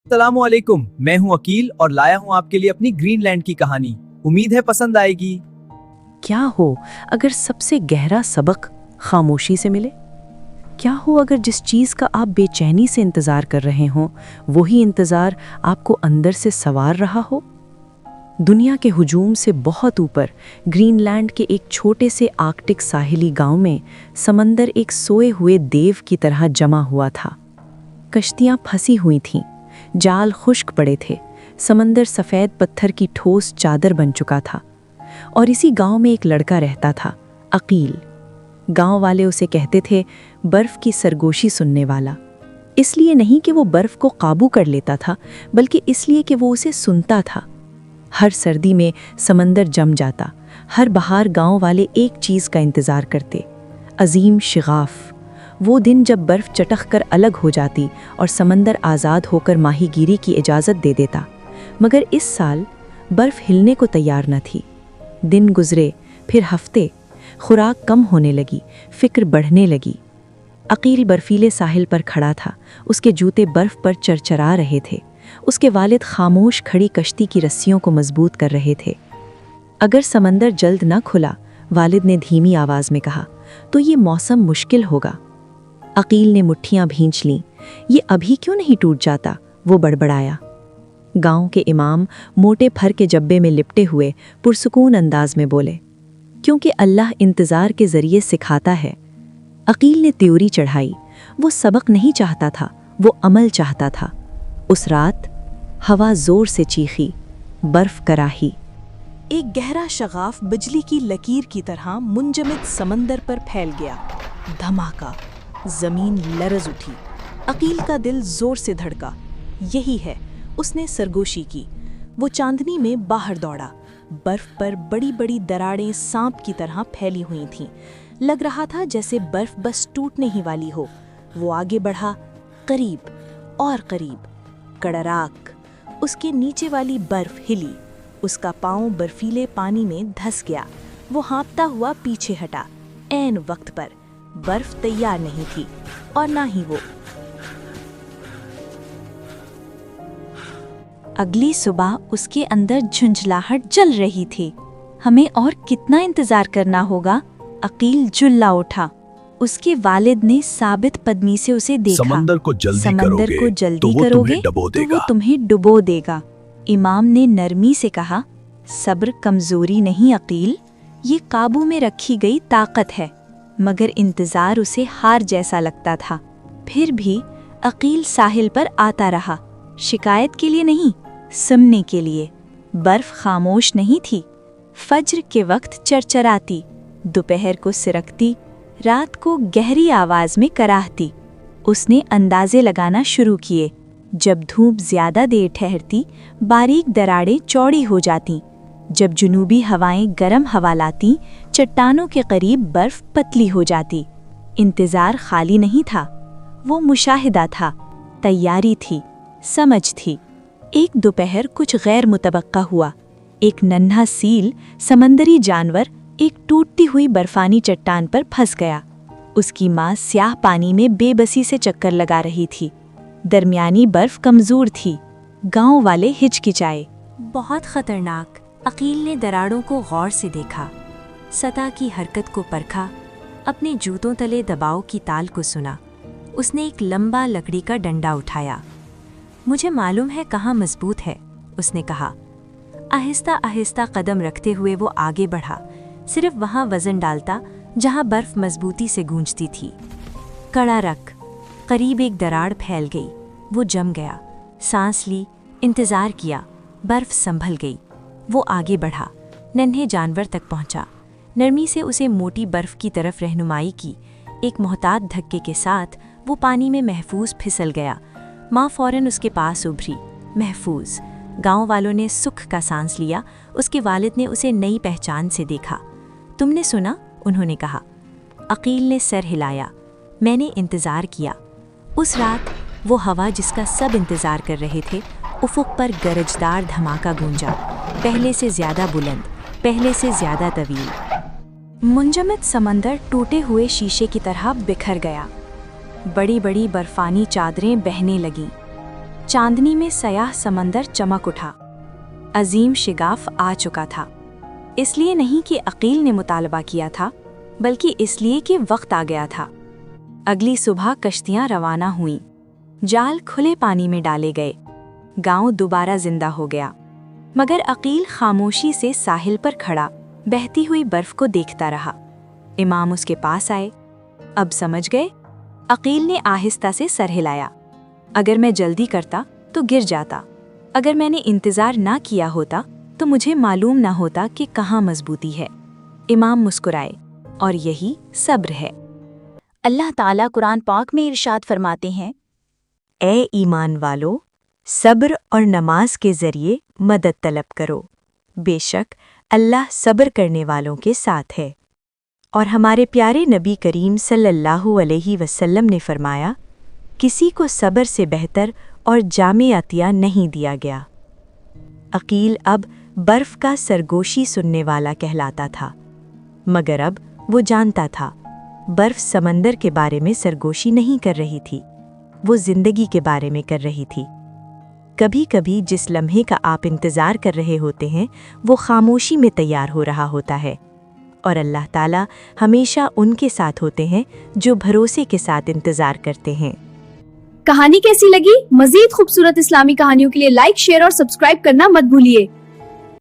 अस्सलामुअलैकुम, मैं हूं अकील और लाया हूं आपके लिए अपनी ग्रीनलैंड की कहानी। उम्मीद है पसंद आएगी। क्या हो अगर सबसे गहरा सबक खामोशी से मिले? क्या हो अगर जिस चीज़ का आप बेचैनी से इंतज़ार कर रहे हों, वही इंतज़ार आपको अंदर से सवार रहा हो? दुनिया के हुजूम से बहुत ऊपर ग्रीनलैंड के एक छोटे से आर्कटिक साहिली गांव में समंदर एक सोए हुए देव की तरह जमा हुआ था। कश्तियाँ फंसी हुई थीं, जाल खुश्क पड़े थे, समंदर सफ़ेद पत्थर की ठोस चादर बन चुका था। और इसी गांव में एक लड़का रहता था, अकील। गांव वाले उसे कहते थे बर्फ़ की सरगोशी सुनने वाला। इसलिए नहीं कि वो बर्फ़ को काबू कर लेता था, बल्कि इसलिए कि वो उसे सुनता था। हर सर्दी में समंदर जम जाता, हर बहार गांव वाले एक चीज़ का इंतज़ार करते, अजीम शिगाफ। वो दिन जब बर्फ़ चटक कर अलग हो जाती और समंदर आज़ाद होकर माहीगीरी की इजाज़त दे देता। मगर इस साल बर्फ़ हिलने को तैयार न थी। दिन गुजरे, फिर हफ्ते, खुराक कम होने लगी, फिक्र बढ़ने लगी। अकील बर्फीले साहिल पर खड़ा था, उसके जूते बर्फ़ पर चरचरा रहे थे। उसके वालिद खामोश खड़ी कश्ती की रस्सियों को मजबूत कर रहे थे। अगर समंदर जल्द न खुला, वालिद ने धीमी आवाज़ में कहा, तो ये मौसम मुश्किल होगा। अकील ने मुट्ठियाँ भींच लीं। ये अभी क्यों नहीं टूट जाता? वो बड़बड़ाया। गांव के इमाम मोटे फर के जब्बे में लिपटे हुए पुरसुकून अंदाज में बोले, क्योंकि अल्लाह इंतज़ार के ज़रिए सिखाता है। अकील ने त्योरी चढ़ाई। वो सबक नहीं चाहता था, वो अमल चाहता था। उस रात हवा ज़ोर से चीखी, बर्फ़ कराही। एक गहरा शगाफ बिजली की लकीर की तरह मुंजमद समंदर पर फैल गया। धमाका, ज़मीन लरज़ उठी। अकील का दिल ज़ोर से धड़का। यही है, उसने सरगोशी की। वो चांदनी में बाहर दौड़ा। बर्फ पर बड़ी बड़ी दरारें सांप की तरह फैली हुई थीं। लग रहा था जैसे बर्फ बस टूटने ही वाली हो। वो आगे बढ़ा, करीब और करीब। कड़राक, उसके नीचे वाली बर्फ हिली। उसका पाँव बर्फीले पानी में धंस गया। वो हाँफता हुआ पीछे हटा। ऐन वक्त पर बर्फ तैयार नहीं थी और ना ही वो। अगली सुबह उसके अंदर झुंझलाहट जल रही थी। हमें और कितना इंतजार करना होगा? अकील जुल्ला उठा। उसके वालिद ने साबित पदमी से उसे देखा। समंदर को जल्दी करोगे तो वो तुम्हें डुबो देगा। इमाम ने नरमी से कहा, सब्र कमजोरी नहीं अकील, ये काबू में रखी गई ताकत है। मगर इंतजार उसे हार जैसा लगता था। फिर भी अकील साहिल पर आता रहा, शिकायत के लिए नहीं, सुनने के लिए। बर्फ खामोश नहीं थी। फज्र के वक्त चरचराती, दोपहर को सिरकती, रात को गहरी आवाज में कराहती। उसने अंदाजे लगाना शुरू किए। जब धूप ज्यादा देर ठहरती, बारीक दरारें चौड़ी हो जाती। जब जुनूबी हवाएं गर्म हवा लाती, चट्टानों के करीब बर्फ पतली हो जाती। इंतजार खाली नहीं था, वो मुशाहिदा था, तैयारी थी, समझ थी। एक दोपहर कुछ गैर मुतवक्का हुआ। एक नन्हा सील, समंदरी जानवर, एक टूटती हुई बर्फानी चट्टान पर फंस गया। उसकी माँ स्याह पानी में बेबसी से चक्कर लगा रही थी। दरमियानी बर्फ कमजोर थी। गांव वाले हिचकिचाए। बहुत खतरनाक। अकील ने दरारों को गौर से देखा, सतह की हरकत को परखा, अपने जूतों तले दबाव की ताल को सुना। उसने एक लंबा लकड़ी का डंडा उठाया। मुझे मालूम है कहाँ मजबूत है, उसने कहा। आहिस्ता आहिस्ता कदम रखते हुए वो आगे बढ़ा, सिर्फ वहाँ वजन डालता जहाँ बर्फ मजबूती से गूंजती थी। कड़ा रख। करीब एक दरार फैल गई। वो जम गया। सांस ली, इंतजार किया। बर्फ संभल गई। वो आगे बढ़ा, नन्हे जानवर तक पहुंचा। नरमी से उसे मोटी बर्फ की तरफ रहनुमाई की। एक मोहतात धक्के के साथ वो पानी में महफूज फिसल गया। माँ फौरन उसके पास उभरी, महफूज। गांव वालों ने सुख का सांस लिया। उसके वालिद ने उसे नई पहचान से देखा। तुमने सुना? उन्होंने कहा। अकील ने सर हिलाया। मैंने इंतज़ार किया। उस रात वो हवा जिसका सब इंतज़ार कर रहे थे, उफ़ुक़ पर गरजदार धमाका गूंजा, पहले से ज़्यादा बुलंद, पहले से ज़्यादा तवील। मुंजमद समंदर टूटे हुए शीशे की तरह बिखर गया। बड़ी बड़ी बर्फानी चादरें बहने लगीं। चांदनी में सयाह समंदर चमक उठा। अजीम शिगाफ आ चुका था, इसलिए नहीं कि अकील ने मुतालबा किया था, बल्कि इसलिए कि वक्त आ गया था। अगली सुबह कश्तियां रवाना हुईं, जाल खुले पानी में डाले गए, गांव दोबारा जिंदा हो गया। मगर अकील खामोशी से साहिल पर खड़ा बहती हुई बर्फ को देखता रहा। इमाम उसके पास आए। अब समझ गए? अकील ने आहिस्ता से सर हिलाया। अगर मैं जल्दी करता तो गिर जाता, अगर मैंने इंतजार ना किया होता तो मुझे मालूम ना होता कि कहाँ मजबूती है। इमाम मुस्कुराए, और यही सब्र है। अल्लाह ताला कुरान पाक में इरशाद फरमाते हैं, ए ईमान वालो, सब्र और नमाज के जरिए मदद तलब करो, बेशक अल्लाह सब्र करने वालों के साथ है। और हमारे प्यारे नबी करीम सल्लल्लाहु अलैहि वसल्लम ने फरमाया, किसी को सब्र से बेहतर और जामे अतिया नहीं दिया गया। अकील अब बर्फ का सरगोशी सुनने वाला कहलाता था, मगर अब वो जानता था बर्फ समंदर के बारे में सरगोशी नहीं कर रही थी, वो जिंदगी के बारे में कर रही थी। कभी कभी जिस लम्हे का आप इंतज़ार कर रहे होते हैं वो खामोशी में तैयार हो रहा होता है, और अल्लाह ताला हमेशा उनके साथ होते हैं जो भरोसे के साथ इंतज़ार करते हैं। कहानी कैसी लगी? मजीद खूबसूरत इस्लामी कहानियों के लिए लाइक, शेयर और सब्सक्राइब करना मत भूलिए।